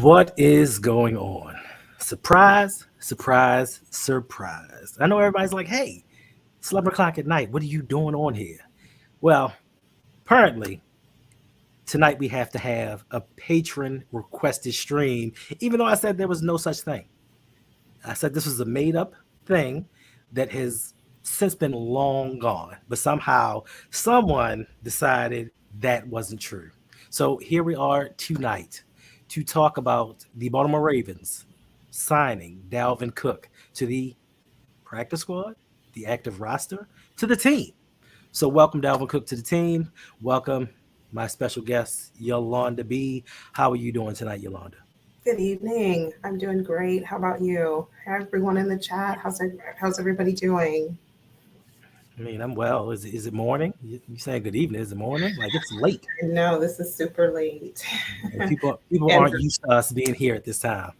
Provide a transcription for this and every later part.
What is going on? Surprise, surprise, surprise. I know everybody's like, hey, it's 11 o'clock at night. What are you doing on here? Well, apparently, tonight we have to have a patron requested stream, even though I said there was no such thing. I said this was a made up thing that has since been long gone, but somehow someone decided that wasn't true. So here we are tonight to talk about the Baltimore Ravens signing Dalvin Cook to the practice squad, the active roster, to the team. So welcome Dalvin Cook to the team. Welcome my special guest, Yolanda B. How are you doing tonight, Yolanda? Good evening. I'm doing great. How about you? Hi, everyone in the chat. How's everybody doing? I mean, I'm well. Is it morning? You saying good evening? Is it morning? Like it's late. No, this is super late. People aren't used to us being here at this time.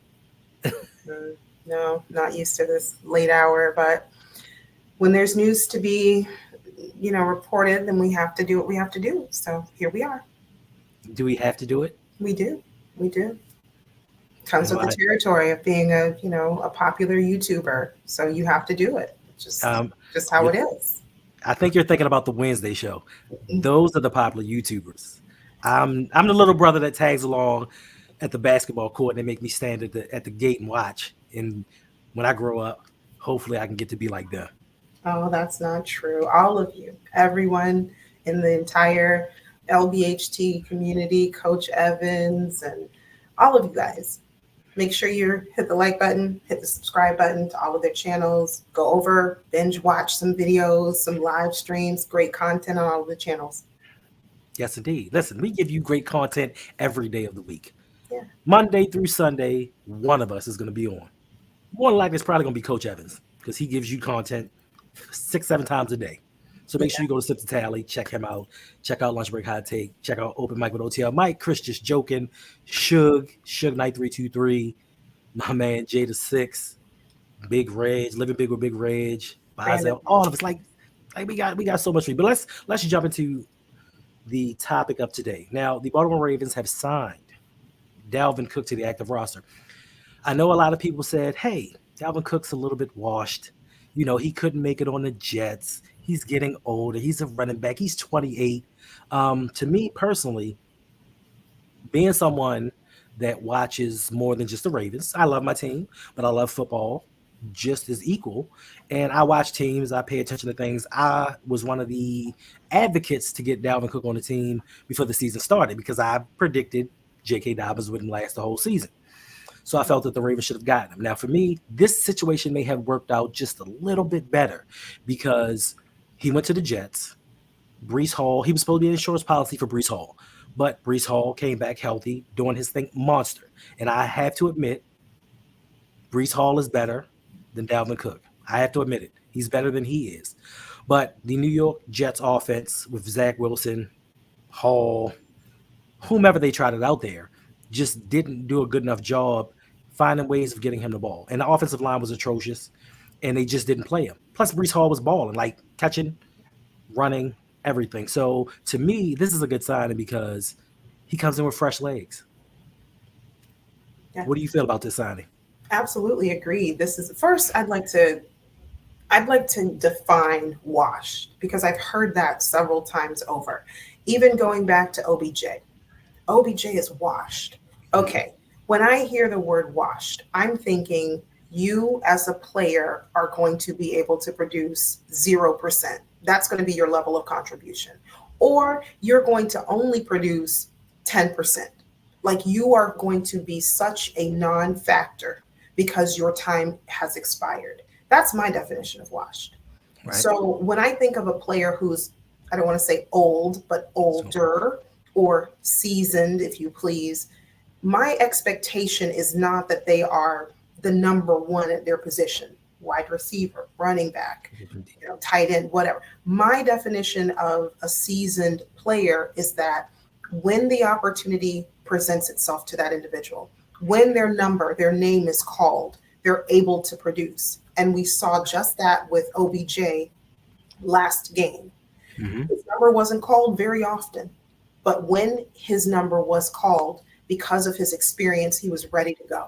No, not used to this late hour. But when there's news to be, reported, then we have to do what we have to do. So here we are. Do we have to do it? We do. Comes with the territory of being a popular YouTuber. So you have to do it. Just how it is. I think you're thinking about the Wednesday show. Those are the popular YouTubers. I'm the little brother that tags along at the basketball court and they make me stand at the gate and watch. And when I grow up, hopefully I can get to be like them. Oh, that's not true. All of you, everyone in the entire LBHT community, Coach Evans, and all of you guys. Make sure you hit the like button, hit the subscribe button to all of their channels. Go over, binge watch some videos, some live streams, great content on all of the channels. Yes, indeed. Listen, we give you great content every day of the week. Yeah. Monday through Sunday, one of us is going to be on. More than likely, it's probably going to be Coach Evans because he gives you content 6-7 times a day. So make sure you go to Sip to Tally, check him out. Check out Lunch Break Hot Take. Check out Open Mic with OTL Mike. Chris Just Joking. Suge Knight 323. My man Jada 6. Big Reg. Living Big with Big Reg. Bizel. All of us. Like we got so much for you. But let's jump into the topic of today. Now, the Baltimore Ravens have signed Dalvin Cook to the active roster. I know a lot of people said, hey, Dalvin Cook's a little bit washed. He couldn't make it on the Jets. He's getting older. He's a running back. He's 28. To me personally, being someone that watches more than just the Ravens, I love my team, but I love football just as equal. And I watch teams. I pay attention to things. I was one of the advocates to get Dalvin Cook on the team before the season started because I predicted J.K. Dobbins wouldn't last the whole season. So I felt that the Ravens should have gotten him. Now, for me, this situation may have worked out just a little bit better because he went to the Jets. Breece Hall, he was supposed to be an insurance policy for Breece Hall, but Breece Hall came back healthy, doing his thing, monster. And I have to admit, Breece Hall is better than Dalvin Cook. I have to admit it. He's better than he is. But the New York Jets offense with Zach Wilson, Hall, whomever they tried it out there, just didn't do a good enough job finding ways of getting him the ball. And the offensive line was atrocious, and they just didn't play him. Plus, Breece Hall was balling, like catching, running, everything. So, to me, this is a good signing because he comes in with fresh legs. Yeah. What do you feel about this signing? Absolutely agree. This is first. I'd like to define washed because I've heard that several times over. Even going back to OBJ. OBJ is washed. Okay, when I hear the word washed, I'm thinking you as a player are going to be able to produce 0%. That's going to be your level of contribution. Or you're going to only produce 10%. Like you are going to be such a non-factor because your time has expired. That's my definition of washed. Right. So when I think of a player who's, I don't want to say old, but older or seasoned, if you please, my expectation is not that they are the number one at their position, wide receiver, running back, tight end, whatever. My definition of a seasoned player is that when the opportunity presents itself to that individual, when their name is called, they're able to produce. And we saw just that with OBJ last game. Mm-hmm. His number wasn't called very often, but when his number was called, because of his experience, he was ready to go.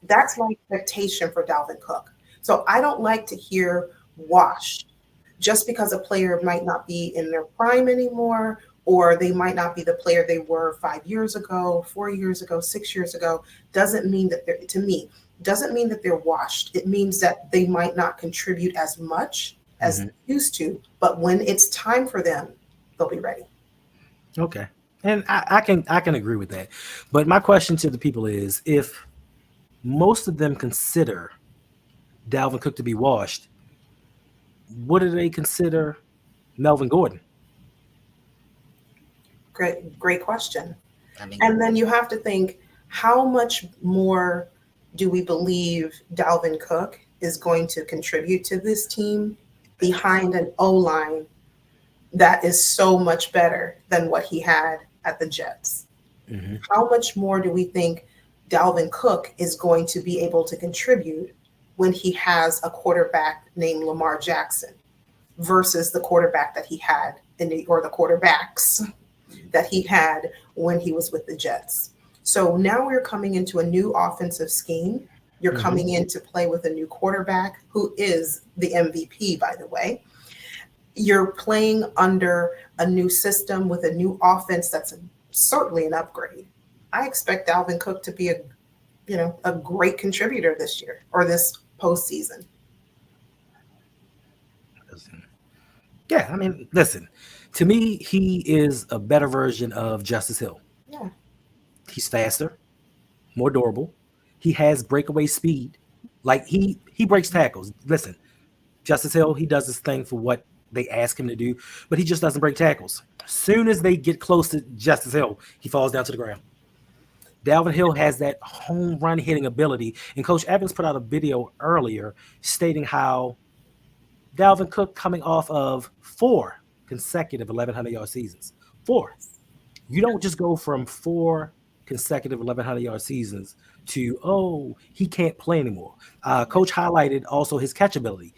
That's my expectation for Dalvin Cook. So I don't like to hear washed just because a player might not be in their prime anymore, or they might not be the player they were 5 years ago, 4 years ago, 6 years ago, doesn't mean that doesn't mean that they're washed. It means that they might not contribute as much as they used to, but when it's time for them, they'll be ready. Okay. And I can agree with that. But my question to the people is, if most of them consider Dalvin Cook to be washed, what do they consider Melvin Gordon? Great question. And then you have to think, how much more do we believe Dalvin Cook is going to contribute to this team behind an O-line that is so much better than what he had at the Jets? Mm-hmm. How much more do we think Dalvin Cook is going to be able to contribute when he has a quarterback named Lamar Jackson versus the quarterback that he had or the quarterbacks that he had when he was with the Jets? So now we're coming into a new offensive scheme. You're coming in to play with a new quarterback who is the MVP, by the way. You're playing under a new system with a new offense that's certainly an upgrade. I expect Dalvin Cook to be a great contributor this year or this postseason. Yeah, I mean, listen, to me, he is a better version of Justice Hill. Yeah. He's faster, more durable. He has breakaway speed. Like he breaks tackles. Listen, Justice Hill, he does his thing for what they ask him to do, but he just doesn't break tackles. As soon as they get close to Justice Hill, he falls down to the ground. Dalvin Hill has that home run hitting ability, and Coach Evans put out a video earlier stating how Dalvin Cook coming off of 4 consecutive 1,100-yard seasons. 4. You don't just go from 4 consecutive 1,100-yard seasons to, he can't play anymore. Coach highlighted also his catchability.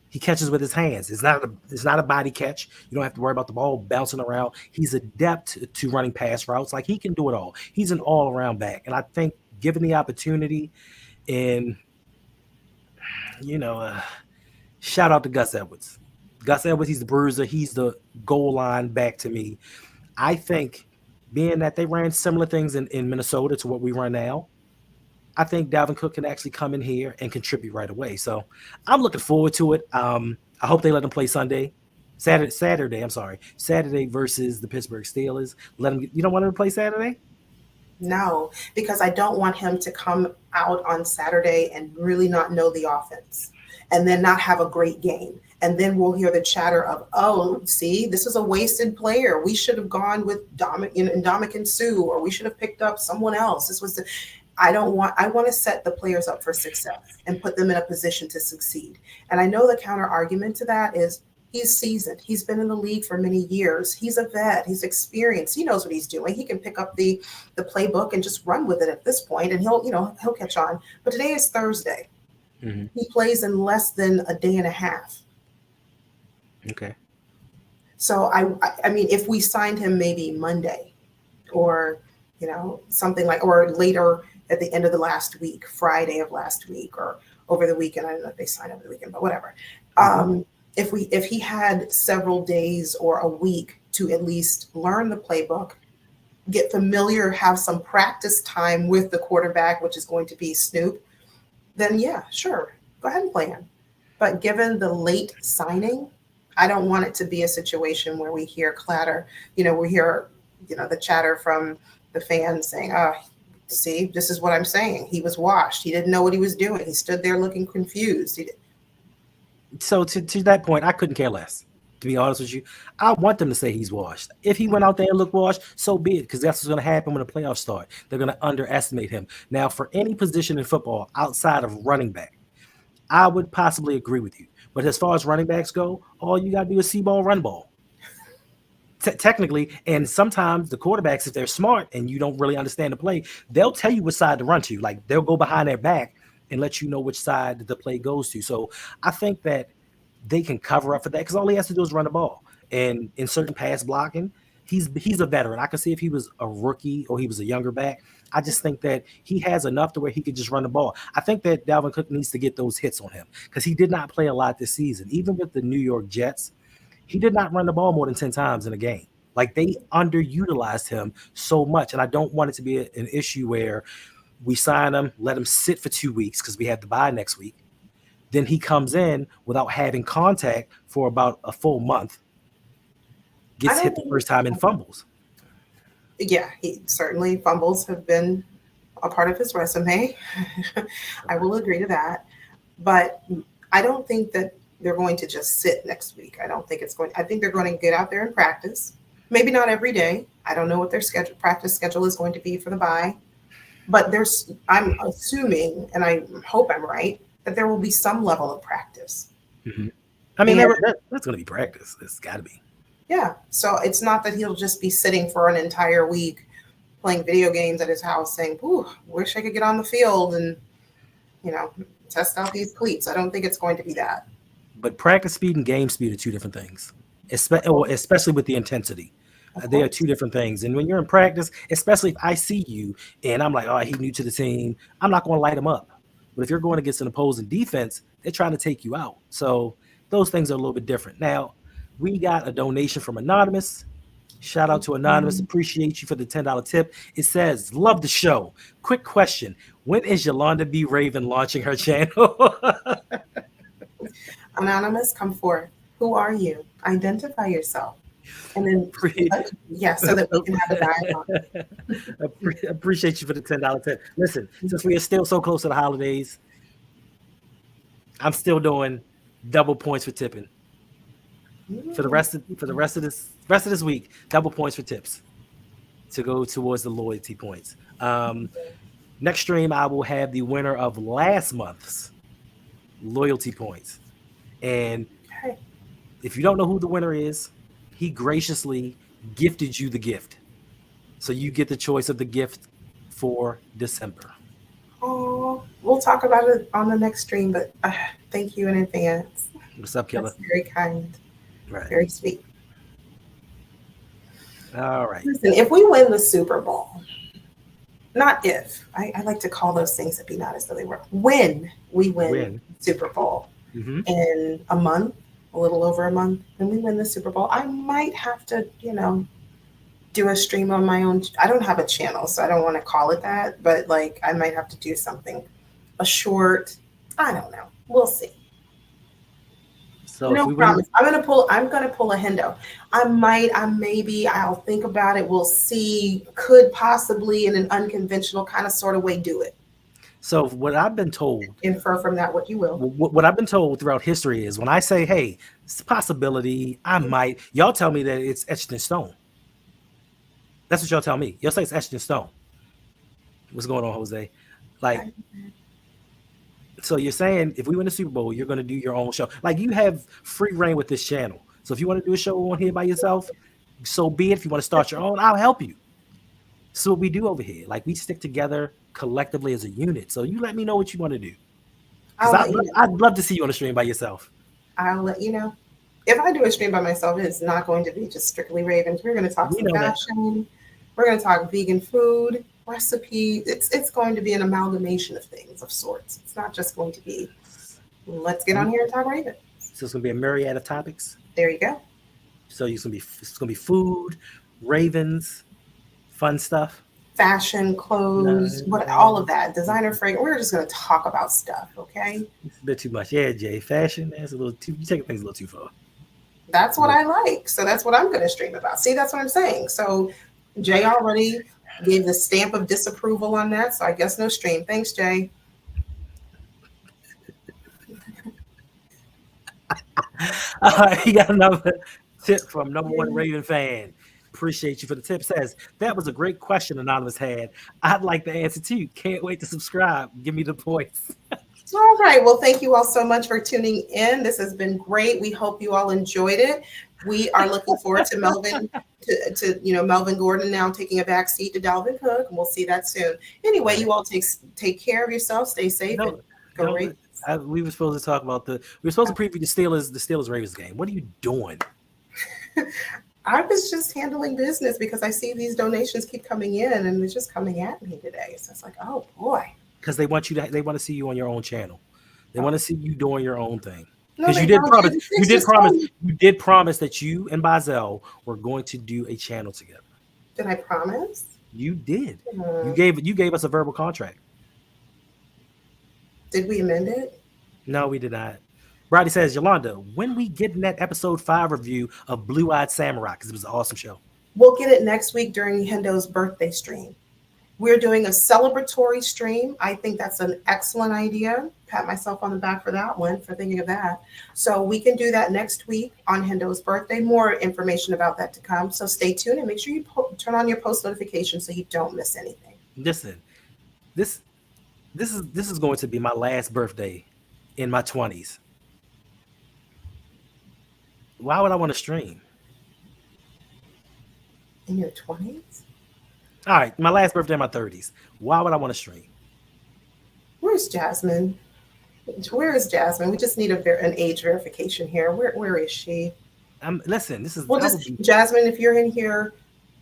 He catches with his hands. It's not a body catch. You don't have to worry about the ball bouncing around. He's adept to running pass routes. Like, he can do it all. He's an all-around back. And I think given the opportunity, and, shout out to Gus Edwards. Gus Edwards, he's the bruiser. He's the goal line back to me. I think being that they ran similar things in Minnesota to what we run now, I think Dalvin Cook can actually come in here and contribute right away. So I'm looking forward to it. I hope they let him play Saturday versus the Pittsburgh Steelers. You don't want him to play Saturday? No, because I don't want him to come out on Saturday and really not know the offense and then not have a great game. And then we'll hear the chatter of, see, this is a wasted player. We should have gone with Ndamukong Suh, or we should have picked up someone else. I want to set the players up for success and put them in a position to succeed. And I know the counter argument to that is he's seasoned. He's been in the league for many years. He's a vet. He's experienced. He knows what he's doing. He can pick up the playbook and just run with it at this point, and he'll catch on. But today is Thursday. Mm-hmm. He plays in less than a day and a half. Okay. So I mean, if we signed him maybe Monday, or something like, or later at the end of the last week, Friday of last week, or over the weekend. I don't know if they signed over the weekend, but whatever. Mm-hmm. If he had several days or a week to at least learn the playbook, get familiar, have some practice time with the quarterback, which is going to be Snoop, then yeah, sure, go ahead and play him. But given the late signing, I don't want it to be a situation where we hear clatter. We hear the chatter from the fans saying, see, this is what I'm saying. He was washed. He didn't know what he was doing. He stood there looking confused. So to that point, I couldn't care less. To be honest with you, I want them to say he's washed. If he went out there and looked washed, so be it, because that's what's going to happen when the playoffs start. They're going to underestimate him. Now, for any position in football outside of running back, I would possibly agree with you. But as far as running backs go, all you got to do is see ball, run ball. Technically, and sometimes the quarterbacks, if they're smart and you don't really understand the play, they'll tell you which side to run to. Like, they'll go behind their back and let you know which side the play goes to. So I think that they can cover up for that, because all he has to do is run the ball. And in certain pass blocking, he's a veteran. I can see if he was a rookie or he was a younger back. I just think that he has enough to where he could just run the ball. I think that Dalvin Cook needs to get those hits on him, because he did not play a lot this season. Even with the New York Jets, he did not run the ball more than 10 times in a game. Like, they underutilized him so much. And I don't want it to be an issue where we sign him, let him sit for 2 weeks because we have to bye next week. Then he comes in without having contact for about a full month, gets hit the first time and fumbles. Yeah, he certainly, fumbles have been a part of his resume. I will agree to that. But I don't think that they're going to just sit next week. I think they're going to get out there and practice. Maybe not every day. I don't know what their practice schedule is going to be for the bye. But I'm assuming, and I hope I'm right, that there will be some level of practice. Mm-hmm. I mean, that's going to be practice. It's got to be. Yeah. So it's not that he'll just be sitting for an entire week playing video games at his house saying, ooh, wish I could get on the field and, test out these cleats. I don't think it's going to be that. But practice speed and game speed are two different things, especially with the intensity. They are two different things. And when you're in practice, especially if I see you and I'm like, oh, he's new to the team, I'm not going to light him up. But if you're going against an opposing defense, they're trying to take you out. So those things are a little bit different. Now, we got a donation from Anonymous. Shout out to Anonymous. Appreciate you for the $10 tip. It says, love the show. Quick question. When is Yolanda B. Raven launching her channel? Anonymous, come forth. Who are you? Identify yourself. And then, so that we can have a dialogue. Appreciate you for the $10 tip. Listen, since we are still so close to the holidays, I'm still doing double points for tipping. For the rest of this week, double points for tips to go towards the loyalty points. Next stream, I will have the winner of last month's loyalty points. And if you don't know who the winner is, he graciously gifted you the gift. So you get the choice of the gift for December. Oh, we'll talk about it on the next stream, but thank you in advance. What's up, Killer? That's very kind. Right. Very sweet. All right. Listen, if we win the Super Bowl, not if, I like to call those things that be not as though they were. When we win Super Bowl in a month, a little over a month, when we win the Super Bowl, I might have to, do a stream on my own. I don't have a channel, so I don't want to call it that, but I might have to do something, a short, I don't know. We'll see. So no promise. I'm gonna pull a Hendo. I'll think about it. We'll see. Could possibly in an unconventional kind of sort of way do it. So what I've been told, infer from that what you will. What I've been told throughout history is when I say, hey, it's a possibility, I might, y'all tell me that it's etched in stone. That's what y'all tell me. Y'all say it's etched in stone. What's going on, Jose? So you're saying if we win the Super Bowl, you're going to do your own show. You have free reign with this channel. So if you want to do a show on here by yourself, so be it. If you want to start your own, I'll help you. So what we do over here, we stick together collectively as a unit. So you let me know what you want to do. I'd love to see you on a stream by yourself. I'll let you know. If I do a stream by myself, it's not going to be just strictly Ravens. We're going to talk some fashion. We're going to talk vegan food, recipes. It's going to be an amalgamation of things of sorts. It's not just going to be, let's get on here and talk Ravens. So it's going to be a myriad of topics. There you go. So it's going to be food, Ravens, fun stuff. Fashion, clothes, all of that, designer fragrance. We're just going to talk about stuff, okay? It's a bit too much. Yeah, Jay. Fashion, that's a little too, you taking things a little too far. That's what I like. So that's what I'm going to stream about. See, that's what I'm saying. So Jay already gave the stamp of disapproval on that. So I guess no stream. Thanks, Jay. He got another tip from number one Raven fan. Appreciate you for the tip. Says that was a great question Anonymous had. I'd like the answer too. Can't wait to subscribe. Give me the points. All right. Well, thank you all so much for tuning in. This has been great. We hope you all enjoyed it. We are looking forward to Melvin Melvin Gordon now taking a back seat to Dalvin Cook, and we'll see that soon. Anyway, you all take care of yourself, stay safe, and go Ravens. We were supposed to talk about we were supposed to preview the Steelers Ravens game. What are you doing? I was just handling business because I see these donations keep coming in, and they're just coming at me today. So it's like, oh boy. Because they want to see you on your own channel. They want to see you doing your own thing. No, Because you did promise that you and Bazel were going to do a channel together. Did I promise? You did. You gave us a verbal contract. Did we amend it? No, we did not. Brady says, Yolanda, when we get in that episode 5 review of Blue Eyed Samurai, because it was an awesome show. We'll get it next week during Hendo's birthday stream. We're doing a celebratory stream. I think that's an excellent idea. Pat myself on the back for that one, for thinking of that. So we can do that next week on Hendo's birthday. More information about that to come. So stay tuned and make sure you turn on your post notifications so you don't miss anything. Listen, this is going to be my last birthday in my 20s. Why would I want to stream? In your 20s? All right, my last birthday in my 30s. Why would I want to stream? Where's Jasmine? Where is Jasmine? We just need an age verification here. Where is she? Listen, this is... Jasmine, if you're in here,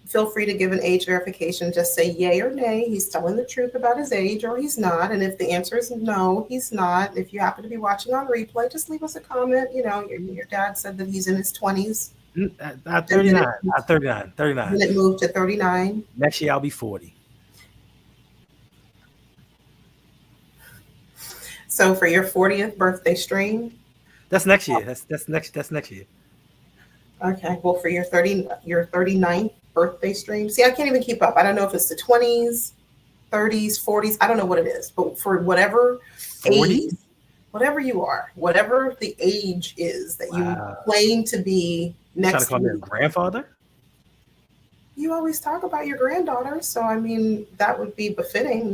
feel free to give an age verification. Just say yay or nay. He's telling the truth about his age, or he's not. And if the answer is no, he's not. If you happen to be watching on replay, just leave us a comment. You know, your dad said that he's in his 20s. 39. 39. Then it moved to 39. Next year I'll be 40. So for your 40th birthday stream, that's next year. That's next year. Okay. Well, for your 39th birthday stream, see, I can't even keep up. I don't know if it's the 20s, 30s, 40s. I don't know what it is, but for whatever 40? age, whatever you are, whatever the age is that you claim to be. Next trying to call me a grandfather? You always talk about your granddaughter, so I mean that would be befitting,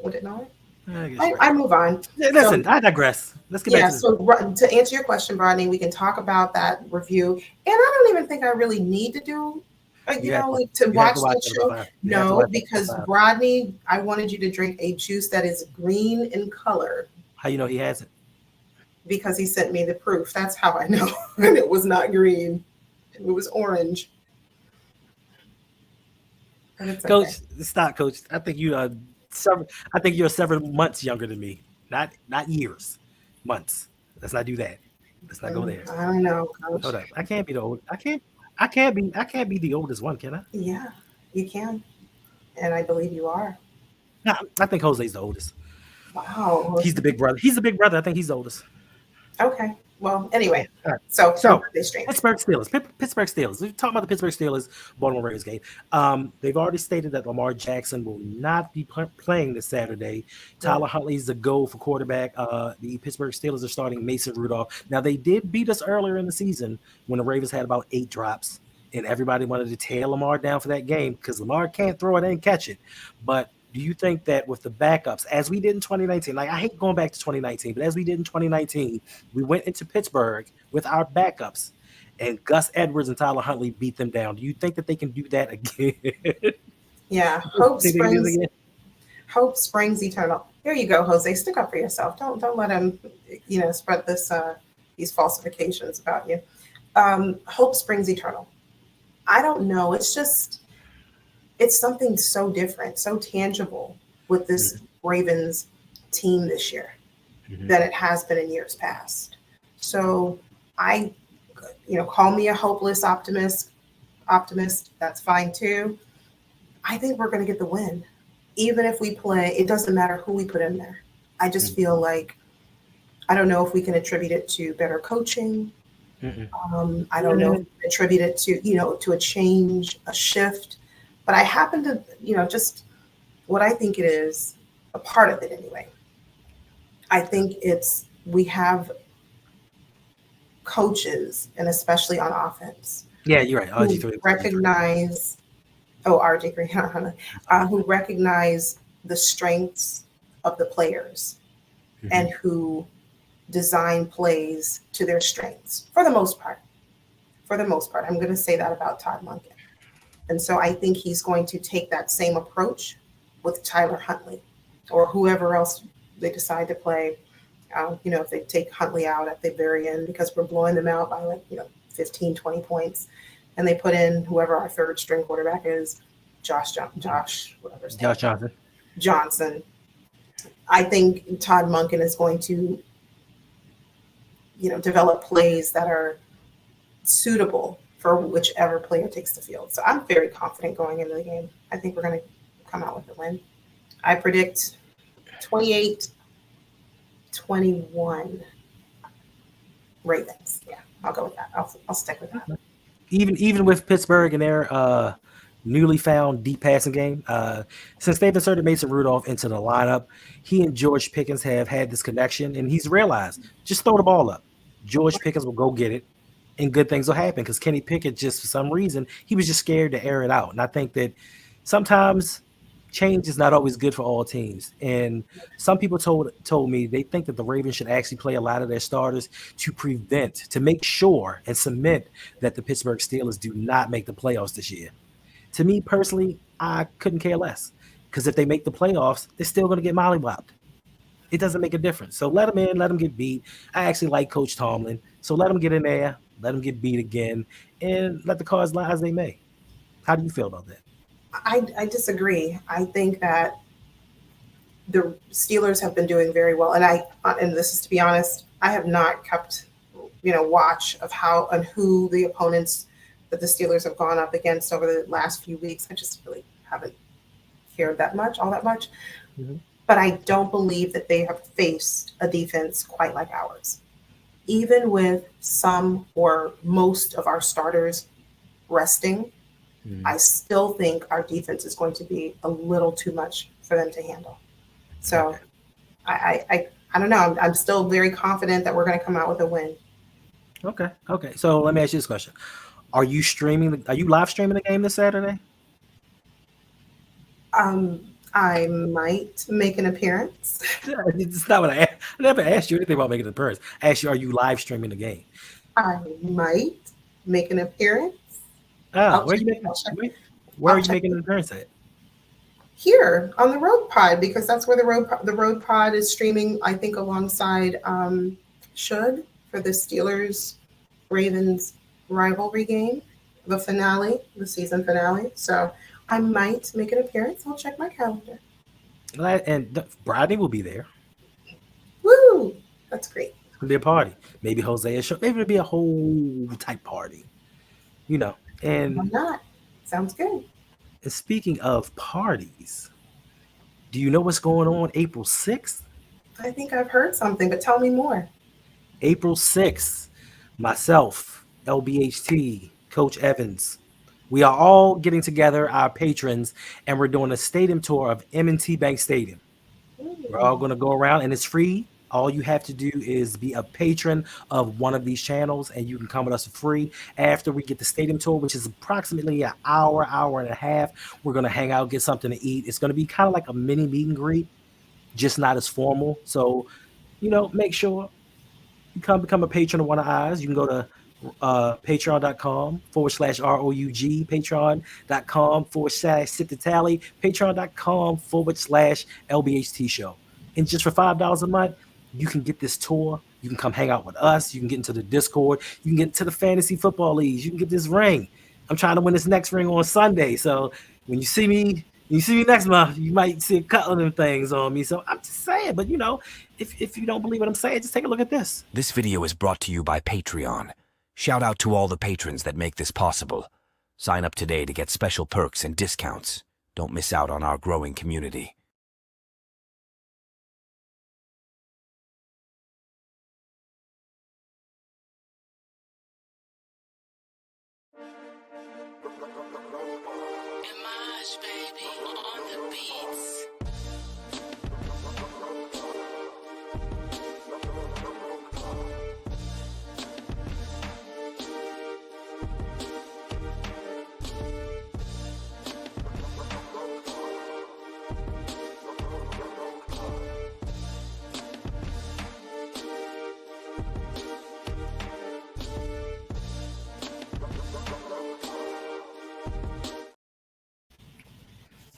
would it not? I move on. Listen, I digress. Let's get back to this. To answer your question, Rodney, we can talk about that review. And I don't even think I really need to do, to watch the show. No, because Rodney, I wanted you to drink a juice that is green in color. How you know he has it? Because he sent me the proof. That's how I know. And it was not green. It was orange. Coach, stop, Coach. I think you're several months younger than me. Not years. Months. Let's not do that. Let's not go there. I don't know, Coach. Hold up. I can't be the old. I can't be the oldest one, can I? Yeah, you can. And I believe you are. No, I think Jose's the oldest. Wow. He's the big brother. I think he's the oldest. Okay. Well, anyway. All right. So Pittsburgh Steelers. We're talking about the Pittsburgh Steelers Baltimore Ravens game. They've already stated that Lamar Jackson will not be playing this Saturday. Tyler Huntley is the go for quarterback. The Pittsburgh Steelers are starting Mason Rudolph. Now, they did beat us earlier in the season when the Ravens had about 8 drops, and everybody wanted to tear Lamar down for that game because Lamar can't throw it and catch it. But do you think that with the backups, as we did in 2019, like I hate going back to 2019, but as we did in 2019, we went into Pittsburgh with our backups, and Gus Edwards and Tyler Huntley beat them down. Do you think that they can do that again? Yeah, hope springs eternal. There you go, Jose. Stick up for yourself. Don't let him, spread these falsifications about you. Hope springs eternal. I don't know. It's something so different, so tangible with this Ravens team this year than it has been in years past. So call me a hopeless optimist. That's fine too. I think we're going to get the win. Even if we play, it doesn't matter who we put in there. I just feel like, I don't know if we can attribute it to better coaching. I don't know if we can attribute it to, to a change, a shift. But I happen to, just what I think it is, a part of it anyway. I think we have coaches, and especially on offense, Yeah, you're right. who RG3. recognize, RG3, who recognize the strengths of the players and who design plays to their strengths for the most part. For the most part, I'm going to say that about Todd Monken. And so I think he's going to take that same approach with Tyler Huntley or whoever else they decide to play. If they take Huntley out at the very end because we're blowing them out by 15, 20 points, and they put in whoever our third string quarterback is, Josh, whatever his name. Josh Johnson. I think Todd Monken is going to, develop plays that are suitable for whichever player takes the field. So I'm very confident going into the game. I think we're going to come out with a win. I predict 28-21 Ravens. Yeah, I'll go with that. I'll stick with that. Even with Pittsburgh and their newly found deep passing game, since they've inserted Mason Rudolph into the lineup, he and George Pickens have had this connection, and he's realized just throw the ball up. George Pickens will go get it, and good things will happen because Kenny Pickett, just for some reason, he was just scared to air it out. And I think that sometimes change is not always good for all teams. And some people told me they think that the Ravens should actually play a lot of their starters to make sure and cement that the Pittsburgh Steelers do not make the playoffs this year. To me personally, I couldn't care less because if they make the playoffs, they're still going to get mollywopped. It doesn't make a difference. So let them in, let them get beat. I actually like Coach Tomlin. So let them get in there, let them get beat again, and let the cards lie as they may. How do you feel about that? I disagree. I think that the Steelers have been doing very well. And this is to be honest, I have not kept, watch of how and who the opponents that the Steelers have gone up against over the last few weeks. I just really haven't cared all that much. Mm-hmm. But I don't believe that they have faced a defense quite like ours. Even with some or most of our starters resting, I still think our defense is going to be a little too much for them to handle. So I don't know. I'm still very confident that we're going to come out with a win. Okay. So let me ask you this question. Are you live streaming the game this Saturday? I might make an appearance. It's not what I never asked you anything about making an appearance. I asked you, are you live streaming the game? I might make an appearance. Where are you making an appearance at? Here on the Road Pod, because that's where the Road Pod is streaming, I think, alongside Should for the Steelers Ravens rivalry game, the season finale. So I might make an appearance. I'll check my calendar. And Bradley will be there. Woo! That's great. It's gonna be a party. Maybe Hosea show. Maybe it'll be a whole type party. And why not? Sounds good. And speaking of parties, do you know what's going on April 6th? I think I've heard something, but tell me more. April 6th, myself, LBHT, Coach Evans, we are all getting together, our patrons, and we're doing a stadium tour of M&T Bank Stadium. We're all going to go around, and it's free. All you have to do is be a patron of one of these channels, and you can come with us for free. After we get the stadium tour, which is approximately an hour and a half, we're going to hang out, get something to eat. It's going to be kind of like a mini meet and greet, just not as formal. So, make sure you become a patron of one of ours. You can go to patreon.com/ROUG, patreon.com/SitTheTally, patreon.com/LBHT show. And just for $5 a month, you can get this tour. You can come hang out with us. You can get into the Discord. You can get into the fantasy football leagues. You can get this ring. I'm trying to win this next ring on Sunday. So when you see me next month, you might see a couple of them things on me. So I'm just saying, but if you don't believe what I'm saying, just take a look at this. This video is brought to you by Patreon. Shout out to all the patrons that make this possible. Sign up today to get special perks and discounts. Don't miss out on our growing community. Am I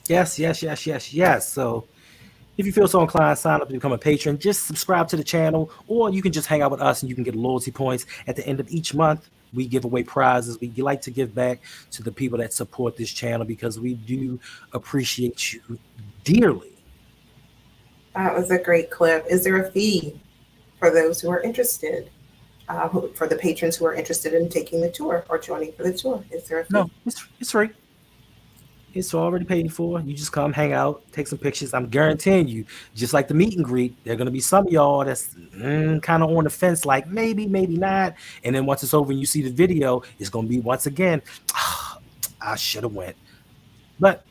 Yes. So if you feel so inclined, sign up to become a patron. Just subscribe to the channel, or you can just hang out with us and you can get loyalty points. At the end of each month, we give away prizes. We like to give back to the people that support this channel because we do appreciate you dearly. That was a great clip. Is there a fee for those who are interested? For the patrons who are interested in taking the tour or joining for the tour, is there a fee? No, it's free. It's already paid for. You just come hang out, take some pictures. I'm guaranteeing you, just like the meet and greet, there are going to be some of y'all that's kind of on the fence, like maybe, maybe not. And then once it's over and you see the video, it's going to be once again, I should have went. But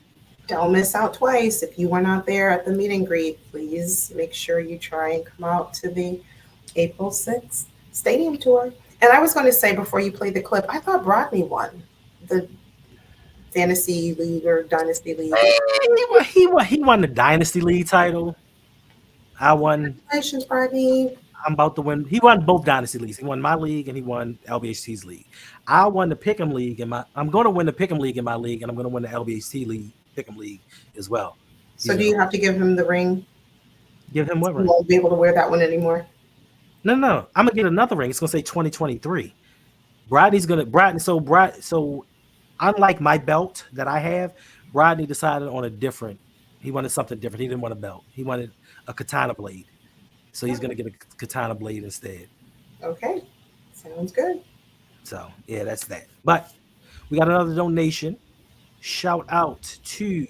Don't miss out twice. If you were not there at the meet and greet, please make sure you try and come out to the April 6th stadium tour. And I was going to say before you played the clip, I thought Rodney won the Fantasy League or Dynasty League. he won the Dynasty League title. I won. Congratulations, Rodney. I'm about to win. He won both Dynasty leagues. He won my league and he won LBHT's league. I won the Pick'em League I'm going to win the Pick'em League in my league, and I'm going to win the LBHT League Pick'em League as well. So do you have to give him the ring? Give him what He ring? won't be able to wear that one anymore. No. I'm gonna get another ring. It's gonna say 2023. So unlike my belt that I have, Rodney decided on a different. He wanted something different. He didn't want a belt. He wanted a katana blade. So he's gonna get a katana blade instead. Okay, sounds good. So yeah, that's that. But we got another donation. Shout out to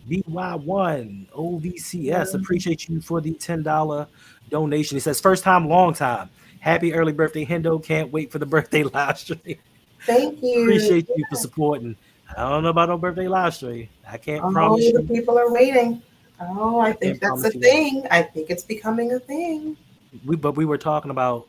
BY1 OVCS. Appreciate you for the $10 donation. He says, first time, long time. Happy early birthday, Hendo. Can't wait for the birthday live stream. Thank you. Appreciate you for supporting. I don't know about no birthday live stream. I can't promise The you. people are waiting. Oh, I think that's a promise you thing. I think it's becoming a thing. But we were talking about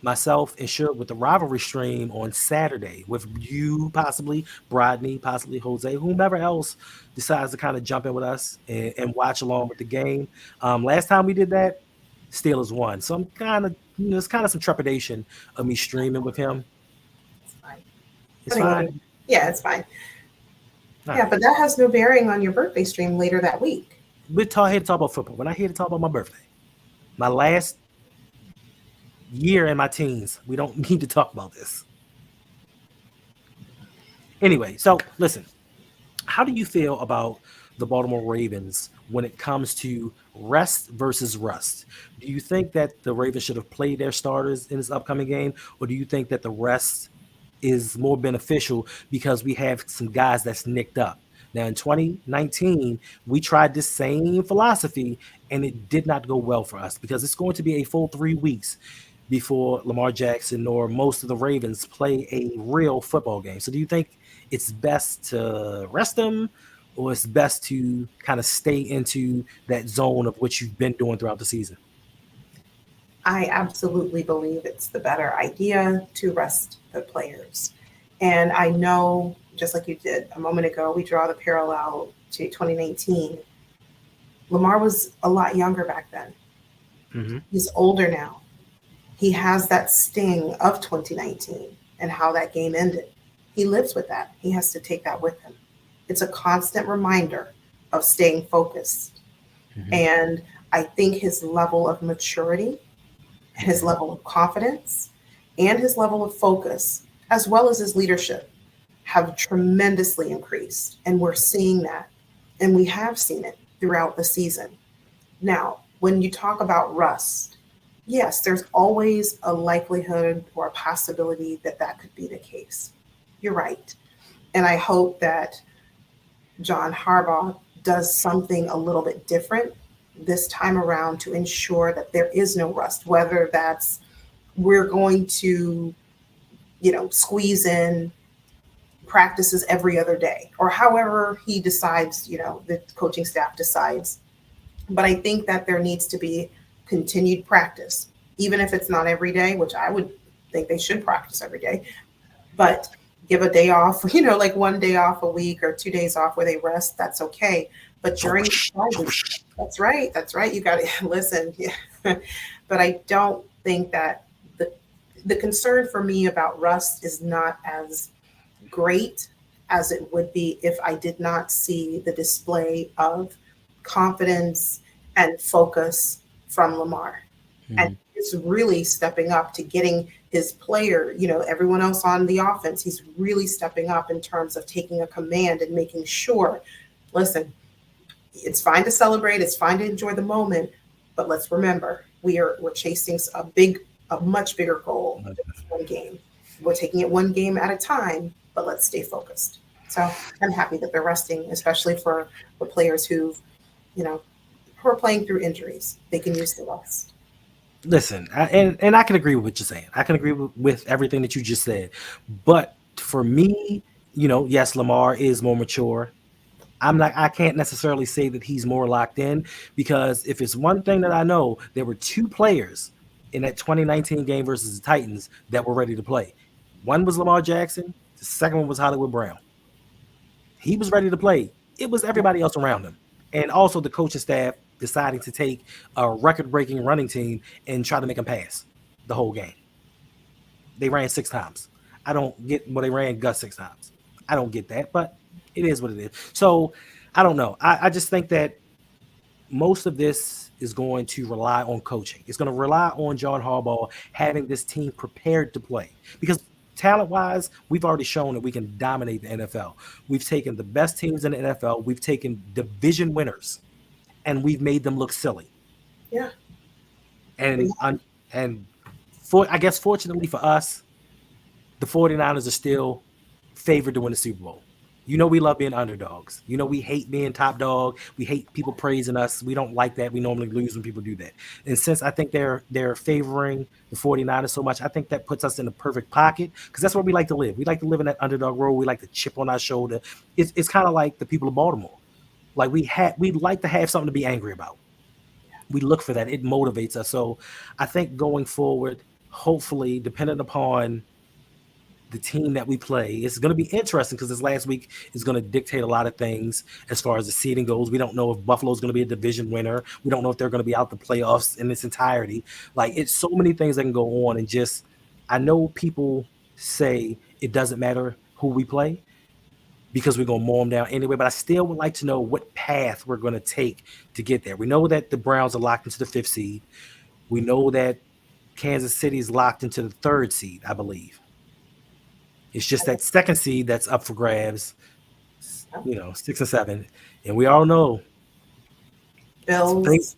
myself and Shug with the rivalry stream on Saturday with you, possibly Rodney, possibly Jose, whomever else decides to kind of jump in with us and watch along with the game. Last time we did that, Steelers won. So I'm kind of, there's kind of some trepidation of me streaming with him. It's fine. It's fine. Yeah, it's fine. All Yeah, right. but that has no bearing on your birthday stream later that week. We're here to talk about football. We're not here to talk about my birthday. My last year in my teens. We don't need to talk about this. Anyway, so listen, how do you feel about the Baltimore Ravens when it comes to rest versus rust? Do you think that the Ravens should have played their starters in this upcoming game, or do you think that the rest is more beneficial because we have some guys that's nicked up? Now, in 2019, we tried this same philosophy, and it did not go well for us because it's going to be a full 3 weeks before Lamar Jackson or most of the Ravens play a real football game. So do you think it's best to rest them, or it's best to kind of stay into that zone of what you've been doing throughout the season? I absolutely believe it's the better idea to rest the players. And I know, just like you did a moment ago, we draw the parallel to 2019. Lamar was a lot younger back then. Mm-hmm. He's older now. He has that sting of 2019 and how that game ended. He lives with that. He has to take that with him. It's a constant reminder of staying focused. Mm-hmm. And I think his level of maturity, his level of confidence, and his level of focus, as well as his leadership, have tremendously increased. And we're seeing that. And we have seen it throughout the season. Now, when you talk about rust, yes, there's always a likelihood or a possibility that that could be the case. You're right. And I hope that John Harbaugh does something a little bit different this time around to ensure that there is no rust, whether that's we're going to, squeeze in practices every other day or however he decides, the coaching staff decides. But I think that there needs to be continued practice, even if it's not every day, which I would think they should practice every day, but give a day off, like 1 day off a week or 2 days off where they rest. That's okay. But during that's right. You got to listen. But I don't think that the concern for me about rust is not as great as it would be if I did not see the display of confidence and focus from Lamar. And he's really stepping up to getting his player, everyone else on the offense. He's really stepping up in terms of taking a command and making sure, listen, it's fine to celebrate, it's fine to enjoy the moment, but let's remember we're chasing a much bigger goal than one game. We're taking it one game at a time, but let's stay focused. So I'm happy that they're resting, especially for the players who are playing through injuries. They can use the rest. Listen, and I can agree with what you're saying. I can agree with everything that you just said. But for me, yes, Lamar is more mature. I can't necessarily say that he's more locked in, because if it's one thing that I know, there were two players in that 2019 game versus the Titans that were ready to play. One was Lamar Jackson. The second one was Hollywood Brown. He was ready to play. It was everybody else around him. And also the coaching staff deciding to take a record-breaking running team and try to make them pass the whole game. They ran 6 times. I don't get they ran Gus 6 times. I don't get that, but it is what it is. So I don't know. I just think that most of this is going to rely on coaching. It's going to rely on John Harbaugh having this team prepared to play, because talent-wise, we've already shown that we can dominate the NFL. We've taken the best teams in the NFL. We've taken division winners, and we've made them look silly. Yeah. And I guess fortunately for us, the 49ers are still favored to win the Super Bowl. We love being underdogs. We hate being top dog. We hate people praising us. We don't like that. We normally lose when people do that. And since I think they're favoring the 49ers so much, I think that puts us in the perfect pocket, because that's where we like to live. We like to live in that underdog role. We like the chip on our shoulder. It's kind of like the people of Baltimore. Like we like to have something to be angry about. We look for that. It motivates us. So I think going forward, hopefully, depending upon the team that we play, it's going to be interesting, because this last week is going to dictate a lot of things as far as the seeding goes. We don't know if Buffalo's going to be a division winner. We don't know if they're going to be out the playoffs in its entirety. Like, it's so many things that can go on. And just, I know people say it doesn't matter who we play because we're going to mow them down anyway, but I still would like to know what path we're going to take to get there. We know that the Browns are locked into the 5th seed. We know that Kansas City is locked into the 3rd seed, I believe. It's just that 2nd seed that's up for grabs, 6 and 7. And we all know Bills.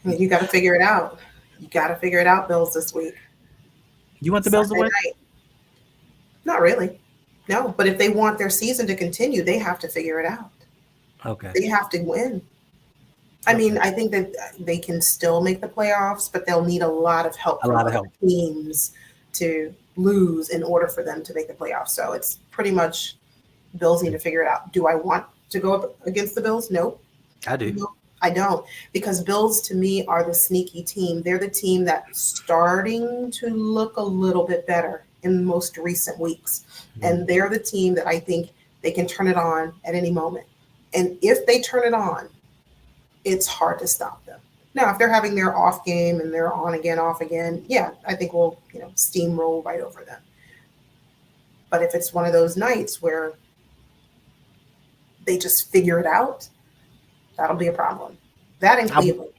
You got to figure it out. You got to figure it out, Bills, this week. You want the Bills to win? Not really. No, but if they want their season to continue, they have to figure it out. Okay. They have to win. I mean, I think that they can still make the playoffs, but they'll need a lot of help from other teams to lose in order for them to make the playoffs. So it's pretty much Bills need to figure it out. Do I want to go up against the Bills? Nope. I do. No, I don't, because Bills to me are the sneaky team. They're the team that's starting to look a little bit better in the most recent weeks. Mm-hmm. And they're the team that I think they can turn it on at any moment. And if they turn it on, it's hard to stop them. Now, if they're having their off game and they're on again, off again, yeah, I think we'll, steamroll right over them. But if it's one of those nights where they just figure it out, that'll be a problem. That and Cleveland.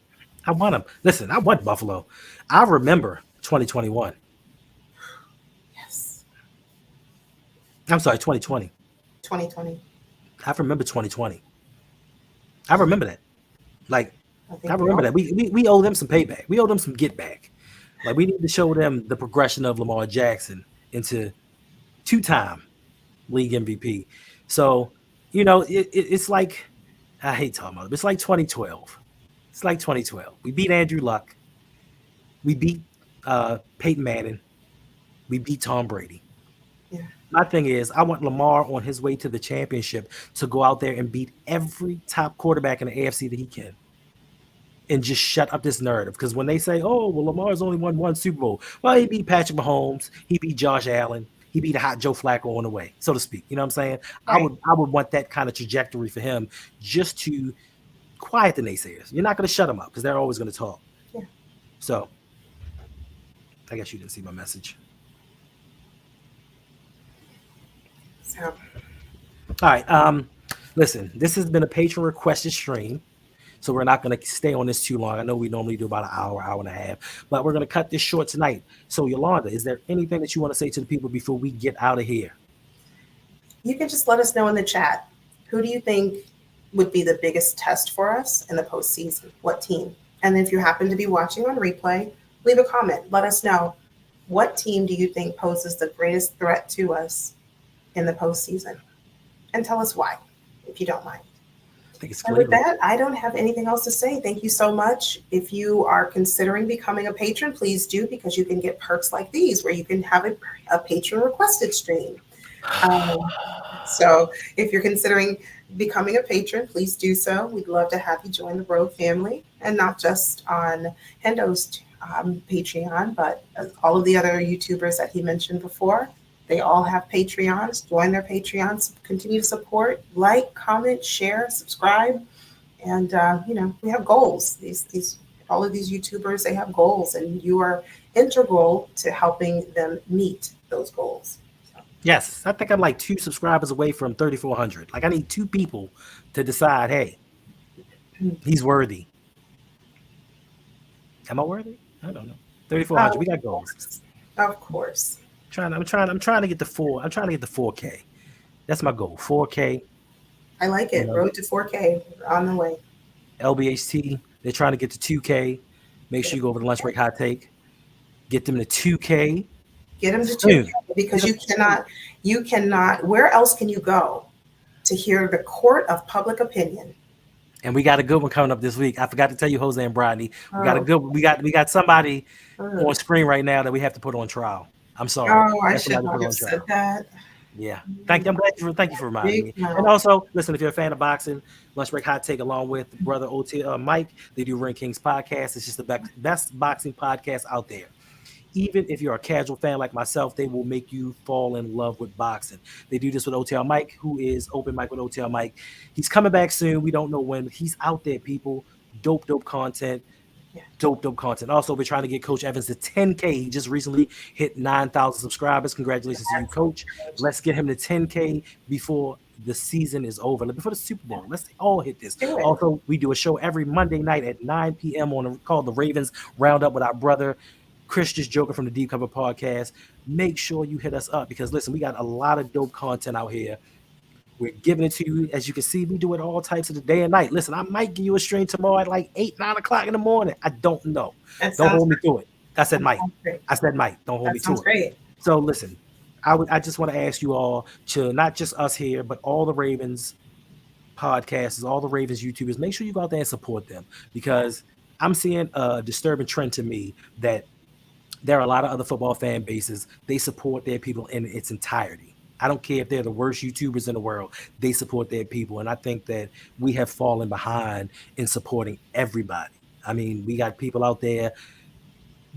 I want them. Listen, I want Buffalo. I remember 2021. Yes. I'm sorry, 2020. 2020. I remember 2020. I remember that. Like, I remember that. We owe them some payback. We owe them some get back. Like, we need to show them the progression of Lamar Jackson into 2-time league MVP. So, it's like, I hate talking about it, but it's like 2012. It's like 2012. We beat Andrew Luck. We beat Peyton Manning. We beat Tom Brady. Yeah. My thing is, I want Lamar on his way to the championship to go out there and beat every top quarterback in the AFC that he can. And just shut up this narrative. Because when they say, oh, well, Lamar's only won 1 Super Bowl. Well, he beat Patrick Mahomes. He beat Josh Allen. He beat a hot Joe Flacco on the way, so to speak. You know what I'm saying? Right. I would want that kind of trajectory for him, just to quiet the naysayers. You're not going to shut them up, because they're always going to talk. Yeah. So I guess you didn't see my message. So, All right. Listen, this has been a patron requested stream, so we're not going to stay on this too long. I know we normally do about an hour, hour and a half, but we're going to cut this short tonight. So, Yolanda, is there anything that you want to say to the people before we get out of here? you can just let us know in the chat. Who do you think would be the biggest test for us in the postseason? What team? And if you happen to be watching on replay, leave a comment. Let us know, what team do you think poses the greatest threat to us in the postseason? And tell us why, if you don't mind. I think it's And clear. with that, I don't have anything else to say. Thank you so much. If you are considering becoming a patron, please do, because you can get perks like these where you can have a patron requested stream. So if you're considering becoming a patron, please do so. We'd love to have you join the Bro family, and not just on Hendo's Patreon, but all of the other YouTubers that he mentioned before. They all have Patreons. Join their Patreons. Continue to support, like, comment, share, subscribe, and we have goals. These all of these YouTubers, they have goals, and you are integral to helping them meet those goals. Yes, I think I'm like 2 subscribers away from 3,400. Like, I need 2 people to decide, hey, he's worthy. Am I worthy? I don't know. 3,400. We got goals. Of course. I'm trying to get the 4K. That's my goal. 4K. I like it. Road to 4K on the way. LBHT, they're trying to get to 2K. Make sure you go over to Lunch Break Hot Take. Get them to 2K. Get them to soon. 2K, because you cannot, where else can you go to hear the court of public opinion? And we got a good one coming up this week. I forgot to tell you, Jose and Brodney. We got somebody on screen right now that we have to put on trial. I'm sorry. Oh, I should not have said that. Yeah. Thank you for reminding me. And also, listen, if you're a fan of boxing, Lunch Break Hot Take along with brother Mike, they do Ring Kings podcast. It's just the best boxing podcast out there. Even if you're a casual fan like myself, they will make you fall in love with boxing. They do this with OTL Mike, who is Open Mike with OTL Mike. He's coming back soon. We don't know when. He's out there, people. Dope content. Yeah. Dope content. Also, we're trying to get Coach Evans to 10K. He just recently hit 9,000 subscribers. Congratulations to you, Coach. Let's get him to 10K before the season is over, before the Super Bowl. Let's all hit this. Also, we do a show every Monday night at 9 p.m. called the Ravens Roundup with our brother Chris Just Joking from the Deep Cover Podcast. Make sure you hit us up, because listen, we got a lot of dope content out here. We're giving it to you. As you can see, we do it all types of the day and night. Listen, I might give you a stream tomorrow at like 8, 9 o'clock in the morning. I don't know. Don't hold me to it. I said Mike. Don't hold me to it. Great. So listen, I just want to ask you all to, not just us here, but all the Ravens podcasts, all the Ravens YouTubers, make sure you go out there and support them, because I'm seeing a disturbing trend to me that there are a lot of other football fan bases. They support their people in its entirety. I don't care if they're the worst YouTubers in the world. They support their people. And I think that we have fallen behind in supporting everybody. I mean, we got people out there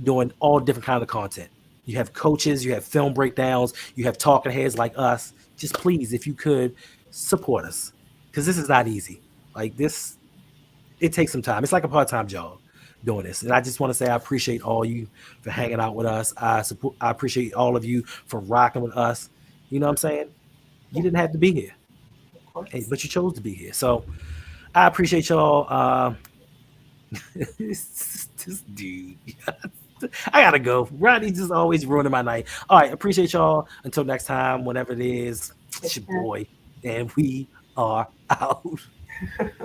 doing all different kinds of content. You have coaches, you have film breakdowns, you have talking heads like us. Just please, if you could, support us, because this is not easy. Like this, it takes some time. It's like a part-time job doing this. And I just want to say I appreciate all you for hanging out with us. I appreciate all of you for rocking with us. You know what I'm saying? You didn't have to be here, but you chose to be here. So I appreciate y'all. This dude. I gotta go. Rodney's just always ruining my night. All right, appreciate y'all. Until next time, whenever it is, it's your boy, and we are out.